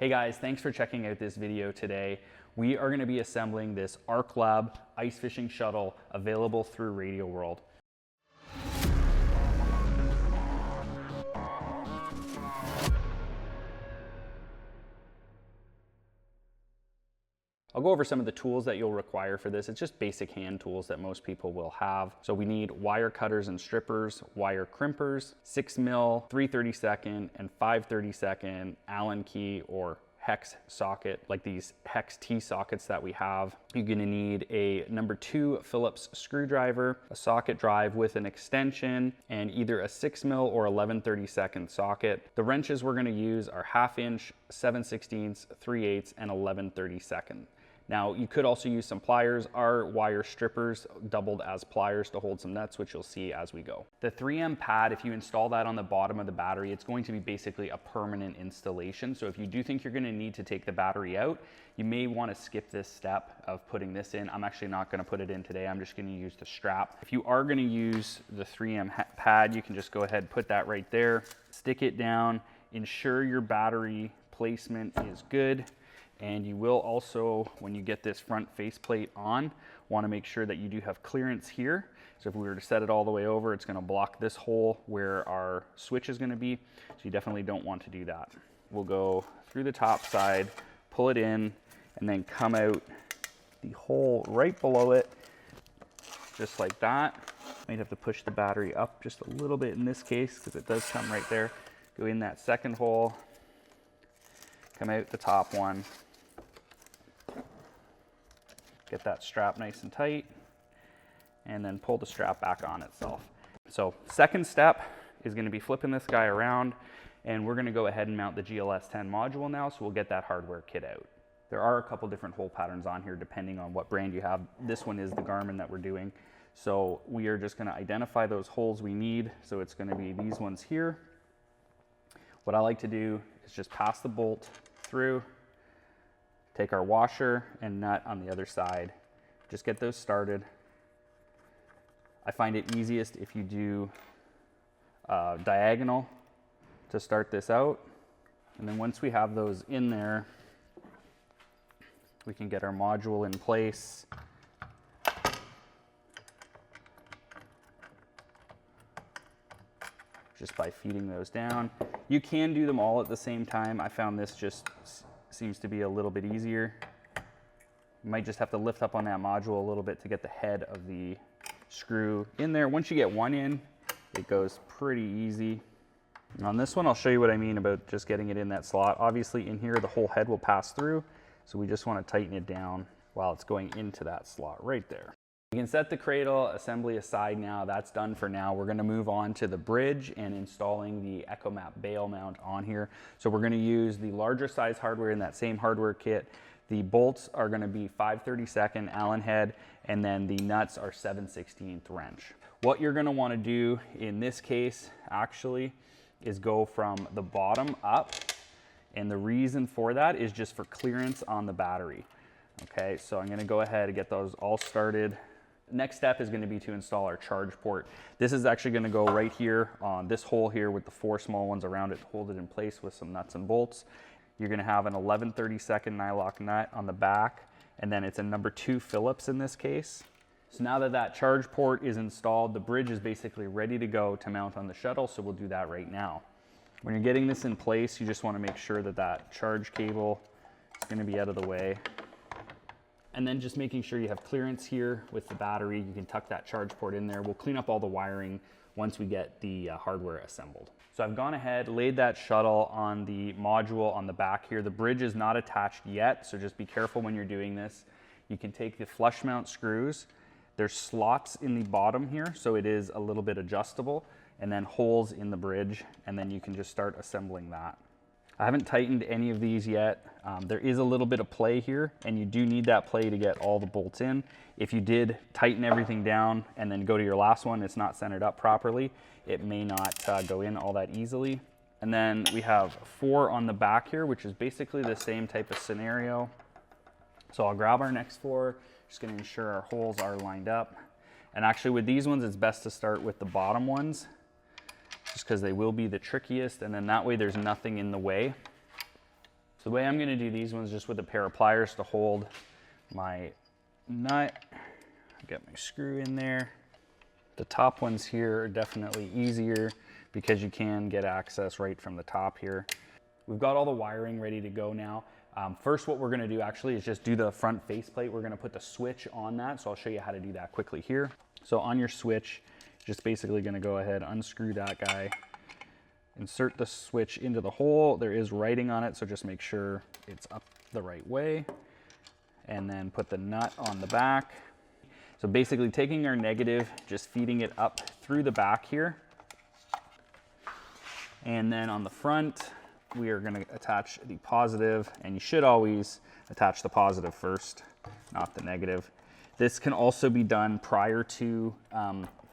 Hey guys, thanks for checking out this video today. We are going to be assembling this Arclab ice fishing shuttle available through Radioworld. I'll go over some of the tools that you'll require for this. It's just basic hand tools that most people will have. So we need wire cutters and strippers, wire crimpers, 6mm, 3/32 and 5/32 Allen key or hex socket, like these hex T sockets that we have. You're gonna need a number 2 Phillips screwdriver, a socket drive with an extension, and either a 6mm or 11/32 socket. The wrenches we're gonna use are 1/2 inch, 7/16, 3/8, and 11/32. Now, you could also use some pliers. Our wire strippers doubled as pliers to hold some nuts, which you'll see as we go. The 3M pad, if you install that on the bottom of the battery, it's going to be basically a permanent installation. So if you do think you're going to need to take the battery out, you may want to skip this step of putting this in. I'm actually not going to put it in today. I'm just going to use the strap. If you are going to use the 3M pad, you can just go ahead and put that right there, stick it down, ensure your battery placement is good. And you will also, when you get this front faceplate on, want to make sure that you do have clearance here. So if we were to set it all the way over, it's going to block this hole where our switch is going to be. So you definitely don't want to do that. We'll go through the top side, pull it in, and then come out the hole right below it, just like that. Might have to push the battery up just a little bit in this case because it does come right there. Go in that second hole, come out the top one. Get that strap nice and tight, and then pull the strap back on itself. So second step is going to be flipping this guy around, and we're going to go ahead and mount the GLS10 module now, so we'll get that hardware kit out. There are a couple different hole patterns on here depending on what brand you have. This one is the Garmin that we're doing. So we are just going to identify those holes we need. So it's going to be these ones here. What I like to do is just pass the bolt through, take our washer and nut on the other side, just get those started. I find it easiest if you do diagonal to start this out. And then once we have those in there, we can get our module in place. Just by feeding those down. You can do them all at the same time. I found this just seems to be a little bit easier. You might just have to lift up on that module a little bit to get the head of the screw in there. Once you get one in, it goes pretty easy. And on this one, I'll show you what I mean about just getting it in that slot. Obviously in here, the whole head will pass through, so we just want to tighten it down while it's going into that slot right there. You can set the cradle assembly aside now. That's done for now. We're going to move on to the bridge and installing the EchoMap bail mount on here. So we're going to use the larger size hardware in that same hardware kit. The bolts are going to be 5/32 Allen head, and then the nuts are 7/16 wrench. What you're going to want to do in this case actually is go from the bottom up, and the reason for that is just for clearance on the battery. Okay, so I'm going to go ahead and get those all started. Next step is going to be to install our charge port. This is actually going to go right here on this hole here with the 4 small ones around it to hold it in place with some nuts and bolts. You're going to have an 11/32 nylock nut on the back, and then it's a number 2 Phillips in this case. So now that that charge port is installed, the bridge is basically ready to go to mount on the shuttle, so we'll do that right now. When you're getting this in place, you just want to make sure that that charge cable is going to be out of the way. And then just making sure you have clearance here with the battery. You can tuck that charge port in there. We'll clean up all the wiring once we get the hardware assembled. So I've gone ahead, laid that shuttle on the module on the back here. The bridge is not attached yet, so just be careful when you're doing this. You can take the flush mount screws. There's slots in the bottom here, so it is a little bit adjustable, and then holes in the bridge, and then you can just start assembling that. I haven't tightened any of these yet. There is a little bit of play here, and you do need that play to get all the bolts in. If you did tighten everything down and then go to your last one, it's not centered up properly, it may not go in all that easily. And then we have 4 on the back here, which is basically the same type of scenario. So I'll grab our next 4, just gonna ensure our holes are lined up. And actually with these ones, it's best to start with the bottom ones, just because they will be the trickiest, and then that way there's nothing in the way. So the way I'm gonna do these ones, just with a pair of pliers to hold my nut. Get my screw in there. The top ones here are definitely easier because you can get access right from the top here. We've got all the wiring ready to go now. First, what we're gonna do actually is just do the front faceplate. We're gonna put the switch on that, so I'll show you how to do that quickly here. So on your switch, just basically gonna go ahead, unscrew that guy, insert the switch into the hole. There is writing on it, so just make sure it's up the right way. And then put the nut on the back. So basically taking our negative, just feeding it up through the back here. And then on the front, we are gonna attach the positive, and you should always attach the positive first, not the negative. This can also be done prior to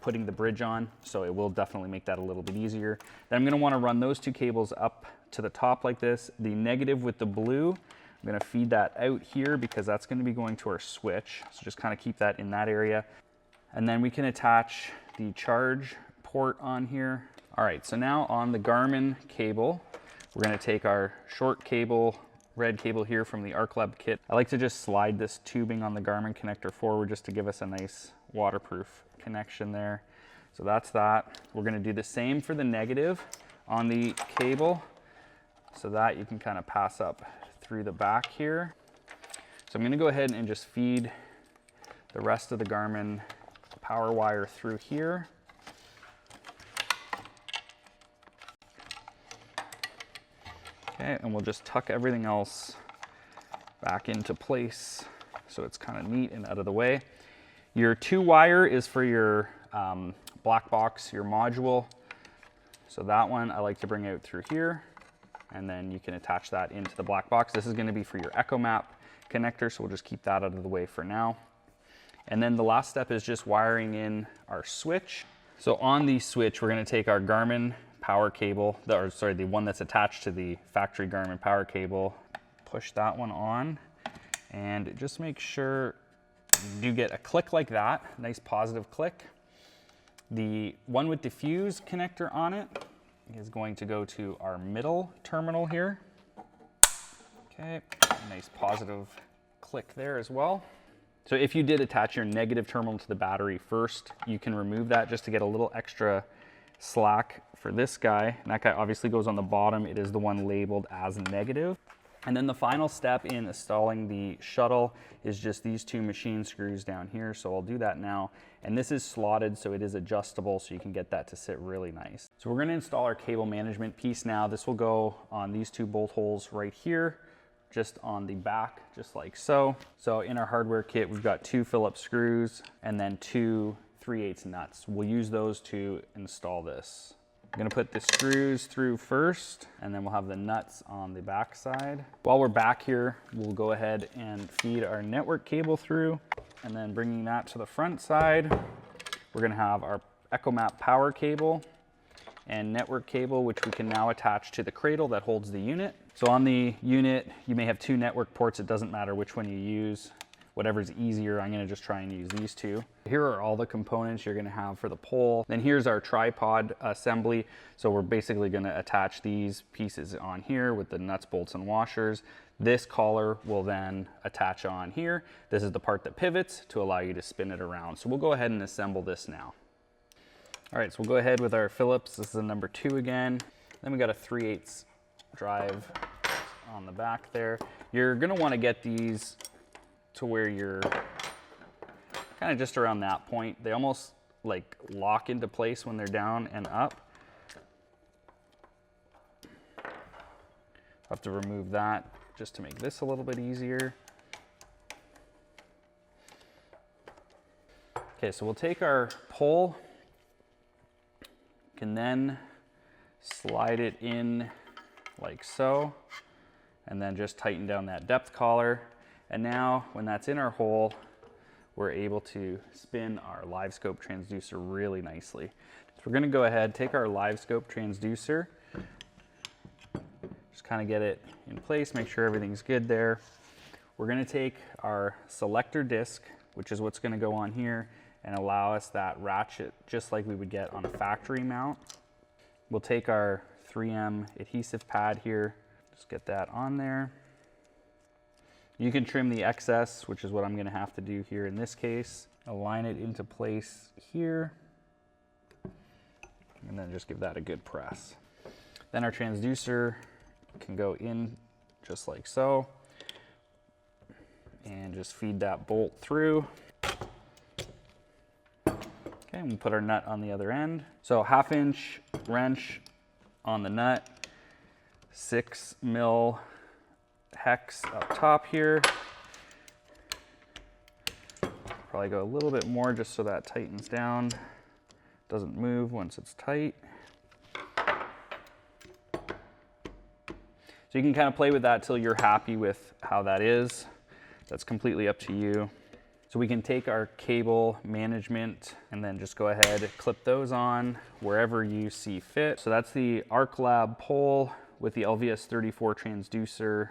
putting the bridge on, so it will definitely make that a little bit easier. Then I'm gonna wanna run those two cables up to the top like this. The negative with the blue, I'm gonna feed that out here because that's gonna be going to our switch. So just kind of keep that in that area. And then we can attach the charge port on here. All right, so now on the Garmin cable, we're gonna take our short cable, red cable here from the Arclab kit. I like to just slide this tubing on the Garmin connector forward just to give us a nice waterproof connection there. So that's that. We're gonna do the same for the negative on the cable so that you can kind of pass up through the back here. So I'm gonna go ahead and just feed the rest of the Garmin power wire through here. Okay, and we'll just tuck everything else back into place so it's kind of neat and out of the way. Your 2-wire is for your black box, your module. So that one I like to bring out through here, and then you can attach that into the black box. This is gonna be for your Echo Map connector, so we'll just keep that out of the way for now. And then the last step is just wiring in our switch. So on the switch, we're gonna take our Garmin power cable, the one that's attached to the factory Garmin power cable, push that one on, and just make sure you get a click like that, nice positive click. The one with the fuse connector on it is going to go to our middle terminal here. Okay, nice positive click there as well. So if you did attach your negative terminal to the battery first, you can remove that just to get a little extra slack for this guy. And that guy obviously goes on the bottom. It is the one labeled as negative. And then the final step in installing the shuttle is just these two machine screws down here. So I'll do that now. And this is slotted, so it is adjustable, so you can get that to sit really nice. So we're gonna install our cable management piece now. This will go on these two bolt holes right here, just on the back, just like so. So in our hardware kit, we've got 2 Phillips screws and then 2 3/8 nuts. We'll use those to install this. I'm gonna put the screws through first, and then we'll have the nuts on the back side. While we're back here, we'll go ahead and feed our network cable through, and then bringing that to the front side, we're gonna have our Echo Map power cable and network cable, which we can now attach to the cradle that holds the unit. So on the unit, you may have 2 network ports. It doesn't matter which one you use. Whatever's easier, I'm gonna just try and use these 2. Here are all the components you're gonna have for the pole. Then here's our tripod assembly. So we're basically gonna attach these pieces on here with the nuts, bolts, and washers. This collar will then attach on here. This is the part that pivots to allow you to spin it around. So we'll go ahead and assemble this now. All right, so we'll go ahead with our Phillips. This is the number 2 again. Then we got a 3/8 drive on the back there. You're gonna wanna get these to where you're kind of just around that point. They almost like lock into place when they're down and up. I'll have to remove that just to make this a little bit easier. Okay, so we'll take our pole, can then slide it in like so, and then just tighten down that depth collar. And now when that's in our hole, we're able to spin our Livescope transducer really nicely. So we're gonna go ahead, take our Livescope transducer, just kind of get it in place, make sure everything's good there. We're gonna take our selector disc, which is what's gonna go on here, and allow us that ratchet just like we would get on a factory mount. We'll take our 3M adhesive pad here, just get that on there. You can trim the excess, which is what I'm gonna have to do here in this case. Align it into place here, and then just give that a good press. Then our transducer can go in just like so, and just feed that bolt through. Okay, and we'll put our nut on the other end. So 1/2 inch wrench on the nut, 6 mil hex up top here. Probably go a little bit more just so that tightens down. Doesn't move once it's tight. So you can kind of play with that till you're happy with how that is. That's completely up to you. So we can take our cable management and then just go ahead, clip those on wherever you see fit. So that's the Arclab pole with the LVS34 transducer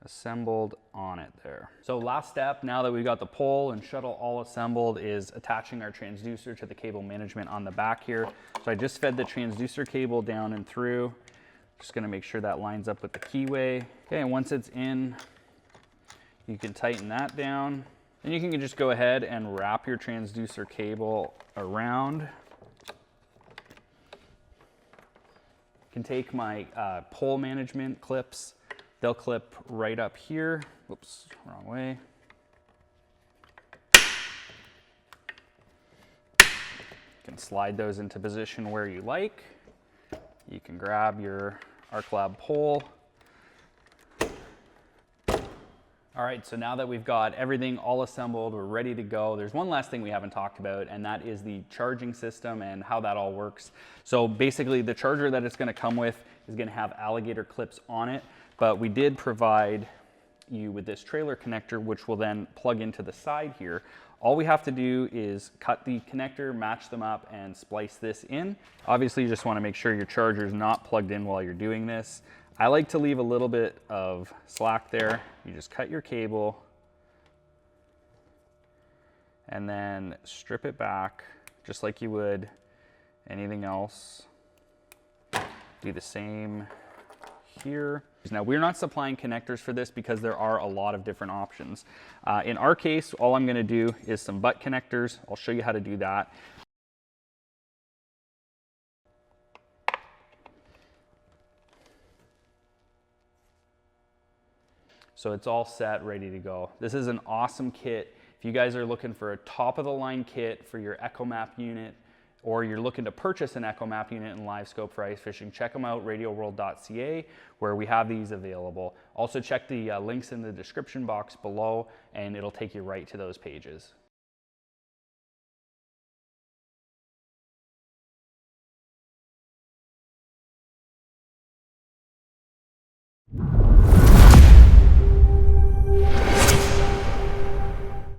assembled on it there. So last step, now that we've got the pole and shuttle all assembled, is attaching our transducer to the cable management on the back here. So I just fed the transducer cable down and through. Just gonna make sure that lines up with the keyway. Okay, and once it's in, you can tighten that down. Then you can just go ahead and wrap your transducer cable around. You can take my pole management clips. They'll clip right up here. Whoops, wrong way. You can slide those into position where you like. You can grab your Arclab pole. All right, so now that we've got everything all assembled, we're ready to go. There's one last thing we haven't talked about, and that is the charging system and how that all works. So basically, the charger that it's gonna come with is gonna have alligator clips on it, but we did provide you with this trailer connector, which will then plug into the side here. All we have to do is cut the connector, match them up, and splice this in. Obviously, you just wanna make sure your charger is not plugged in while you're doing this. I like to leave a little bit of slack there. You just cut your cable and then strip it back just like you would anything else. Do the same here. Now, we're not supplying connectors for this because there are a lot of different options. In our case, all I'm gonna do is some butt connectors. I'll show you how to do that. So it's all set, ready to go. This is an awesome kit. If you guys are looking for a top of the line kit for your EchoMap unit, or you're looking to purchase an EchoMap unit in Livescope for ice fishing, check them out, radioworld.ca, where we have these available. Also check the links in the description box below, and it'll take you right to those pages.